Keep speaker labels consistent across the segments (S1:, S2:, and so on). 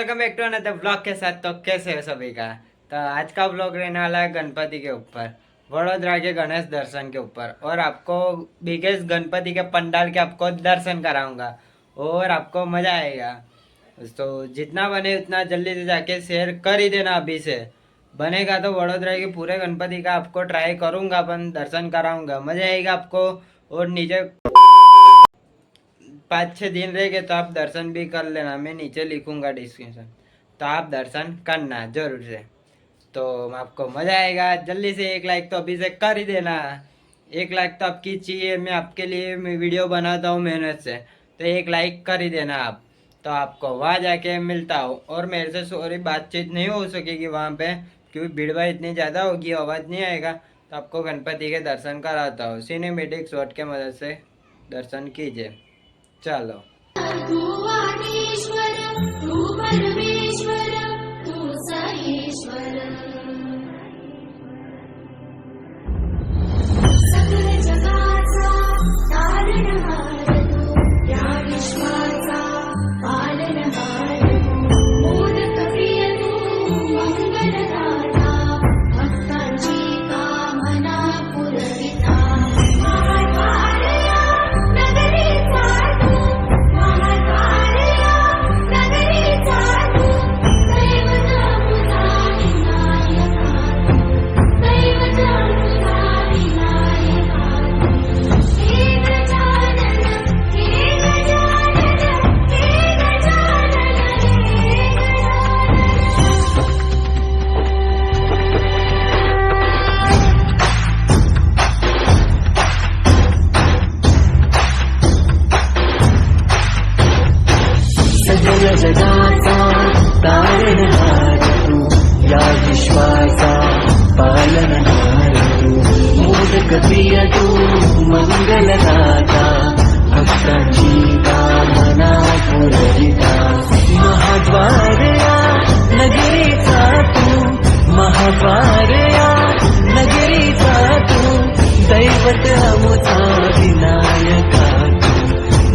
S1: Welcome back to another blog के साथ। तो कैसे है सभी का। तो आज का ब्लॉग रहने वाला है गणपति के ऊपर, वडोदरा के गणेश दर्शन के ऊपर। और आपको बिगेस्ट गणपति के पंडाल के आपको दर्शन कराऊंगा और आपको मजा आएगा। तो जितना बने उतना जल्दी से जाके शेयर कर ही देना। अभी से बनेगा तो वडोदरा के पूरे गणपति का आपको ट्राई करूंगा, अपन दर्शन कराऊंगा, मजा आएगा आपको। और नीचे 5-6 दिन रह गए तो आप दर्शन भी कर लेना, मैं नीचे लिखूंगा डिस्क्रिप्शन, तो आप दर्शन करना जरूर से। तो आपको मजा आएगा। जल्दी से 1 लाइक तो अभी से कर ही देना। 1 लाइक तो आपकी चाहिए, मैं आपके लिए मैं वीडियो बनाता हूँ मेहनत से, तो 1 लाइक कर ही देना आप। तो आपको वहाँ जाके मिलता हूँ। और मेरे से सॉरी बातचीत नहीं हो सकेगी वहाँ पे, क्योंकि भीड़ भाड़ इतनी ज़्यादा होगी, आवाज़ नहीं आएगा। तो आपको गणपति के दर्शन कराता हूँ, सिनेमेटिक शॉट के मदद से दर्शन कीजिए। चलो।
S2: तू आदिश्वर, तू परमेश्वर, तू सहेश्वर, सकल जगाचा तारणहार तू, या विश्वाचा पालनहार तू, मोदक प्रिय तू, मंगलदाता, भक्तांची कामना पुरविता, महाद्वारया नगरीचा तू, महाद्वारया नगरीचा तू, दैवत तुझा विनायका तू, दैवत तुझा विनायका तू, हे गजानन, हे गजानन, हे गजानन, हे
S3: सगळ्या जगाचा तारणहार तू, या विश्वाचा पालनहार तू, मोदक प्रिय तू, मंगलदाता, भक्तांची कामना पुरविता, महाद्वारया नगरीचा तू, महाद्वारया नगरीचा तू, दैवत अमुचा विनायका तू,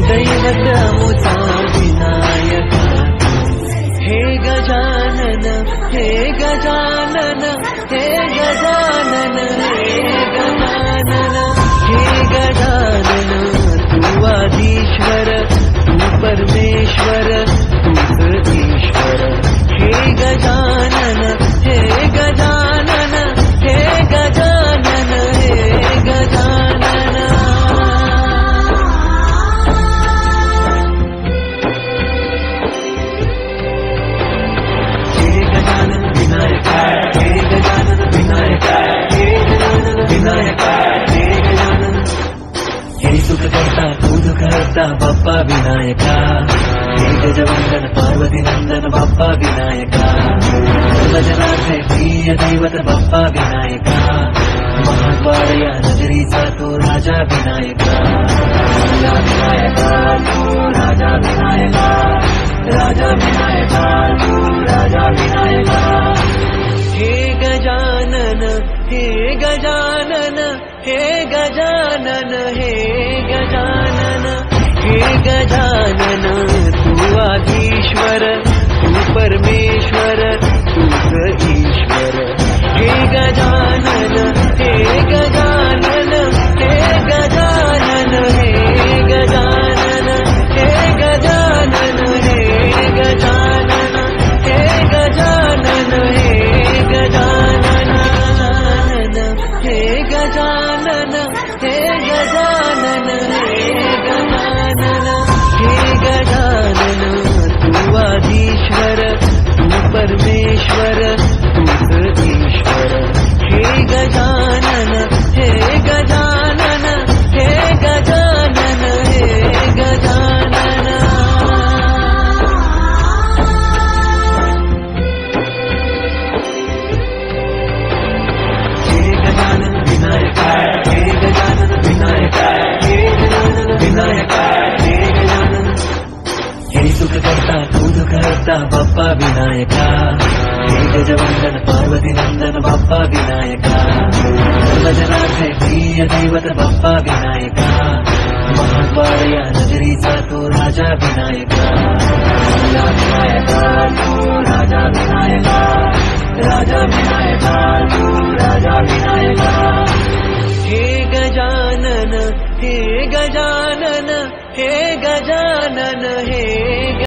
S3: दैवत अमुचा विनायका तू, हे गजानन, हे गजानन, हे गजानन, हे गजानन, हे गजानन, तू आदिश्वर, तू परमेश्वर, तूच ईश्वर, हे गजानन, हे गजानन, हे गजानन, हे गजानन। हे गजानन विनायका, हे गजानन विनायका, हे गजानन विनायका, हे गजानन, हे सुख करता तू दुःख हरता बाप्पा विनायका, हे गजवंदन पार्वती नंदन बाप्पा विनायका, सर्वजनार्थे प्रिय दैवत बाप्पा विनायका, महाद्वारया नगरीचा तो राजा विनायका, राजा विनायका तू, राजा विनायका, राजा विनायका तू, राजा विनायका, हे गजानन, हे गजानन, हे गजानन, हे गजानन, हे गजानन, तू आदिश्वर, तू परमेश्वर, तूच ईश्वर, हे गजानन, हे गजानन, हे गजानन, हे गजानन, हे गजानन, हे गजानन, हे गजानन, हे गजानन, हे गजानन, हे गजानन, हे गजानन, हे गजानन, तू आदिश्वर, तू परमेश्वर, तूच ईश्वर, हे गजानन, हे गजानन, हे गजानन, हे गजानन। हे गजानन विनायका, हे गजानन विनायका, हे गजानन विनायका, हे गजानन, हे सुख करता तू दुःख हरता बाप्पा विनायका, हे गजवंदन पार्वती नंदन बाप्पा विनायका, सर्वजनार्थे प्रिय दैवत बाप्पा विनायका, महाद्वारया नगरीचा तो राजा विनायका, राजा विनायका तू, गजानन हे गजानन हे